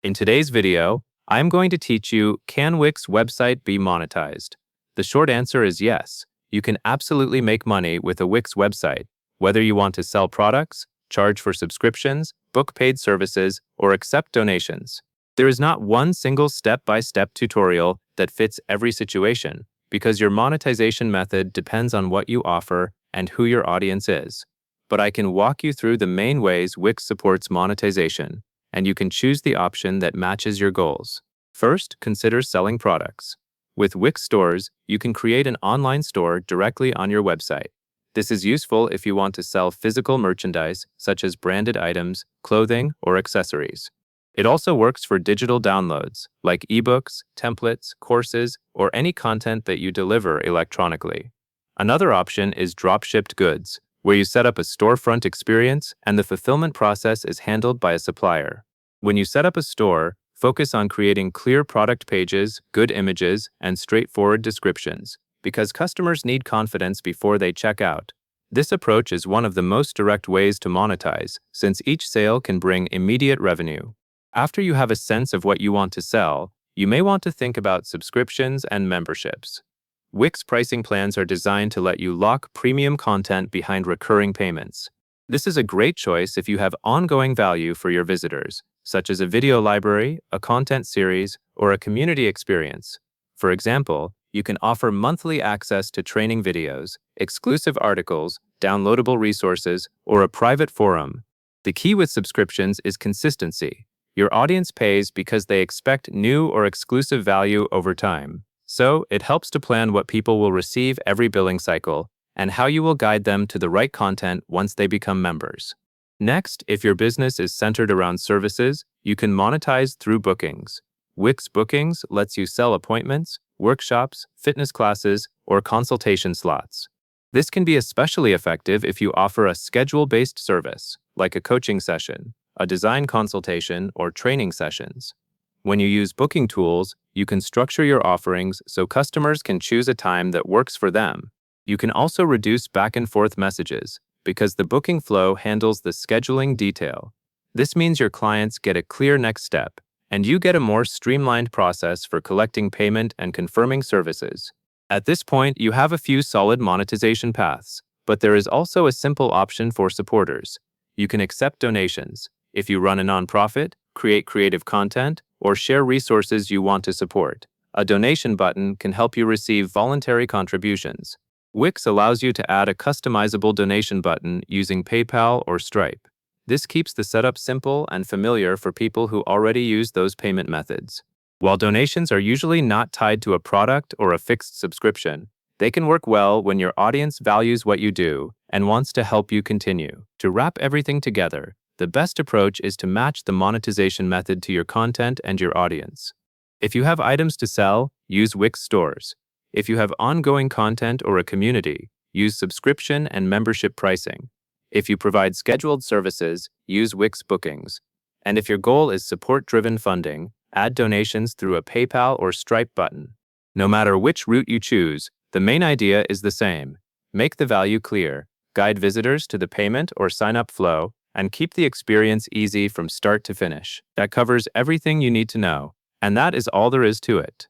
In today's video, I'm going to teach you, can Wix website be monetized? The short answer is yes. You can absolutely make money with a Wix website, whether you want to sell products, charge for subscriptions, book paid services, or accept donations. There is not one single step-by-step tutorial that fits every situation, because your monetization method depends on what you offer and who your audience is. But I can walk you through the main ways Wix supports monetization, and you can choose the option that matches your goals. First, consider selling products. With Wix stores, you can create an online store directly on your website. This is useful if you want to sell physical merchandise, such as branded items, clothing, or accessories. It also works for digital downloads, like ebooks, templates, courses, or any content that you deliver electronically. Another option is drop-shipped goods, where you set up a storefront experience and the fulfillment process is handled by a supplier. When you set up a store, focus on creating clear product pages, good images, and straightforward descriptions, because customers need confidence before they check out. This approach is one of the most direct ways to monetize, since each sale can bring immediate revenue. After you have a sense of what you want to sell, you may want to think about subscriptions and memberships. Wix pricing plans are designed to let you lock premium content behind recurring payments. This is a great choice if you have ongoing value for your visitors, such as a video library, a content series, or a community experience. For example, you can offer monthly access to training videos, exclusive articles, downloadable resources, or a private forum. The key with subscriptions is consistency. Your audience pays because they expect new or exclusive value over time. So, it helps to plan what people will receive every billing cycle and how you will guide them to the right content once they become members. Next, if your business is centered around services, you can monetize through bookings. Wix Bookings lets you sell appointments, workshops, fitness classes, or consultation slots. This can be especially effective if you offer a schedule-based service, like a coaching session, a design consultation, or training sessions. When you use booking tools, you can structure your offerings so customers can choose a time that works for them. You can also reduce back-and-forth messages, because the booking flow handles the scheduling detail. This means your clients get a clear next step, and you get a more streamlined process for collecting payment and confirming services. At this point, you have a few solid monetization paths, but there is also a simple option for supporters. You can accept donations. If you run a nonprofit, create creative content, or share resources you want to support, a donation button can help you receive voluntary contributions. Wix allows you to add a customizable donation button using PayPal or Stripe. This keeps the setup simple and familiar for people who already use those payment methods. While donations are usually not tied to a product or a fixed subscription, they can work well when your audience values what you do and wants to help you continue. To wrap everything together, the best approach is to match the monetization method to your content and your audience. If you have items to sell, use Wix stores. If you have ongoing content or a community, use subscription and membership pricing. If you provide scheduled services, use Wix bookings. And if your goal is support-driven funding, add donations through a PayPal or Stripe button. No matter which route you choose, the main idea is the same. Make the value clear, guide visitors to the payment or sign-up flow, and keep the experience easy from start to finish. That covers everything you need to know, and that is all there is to it.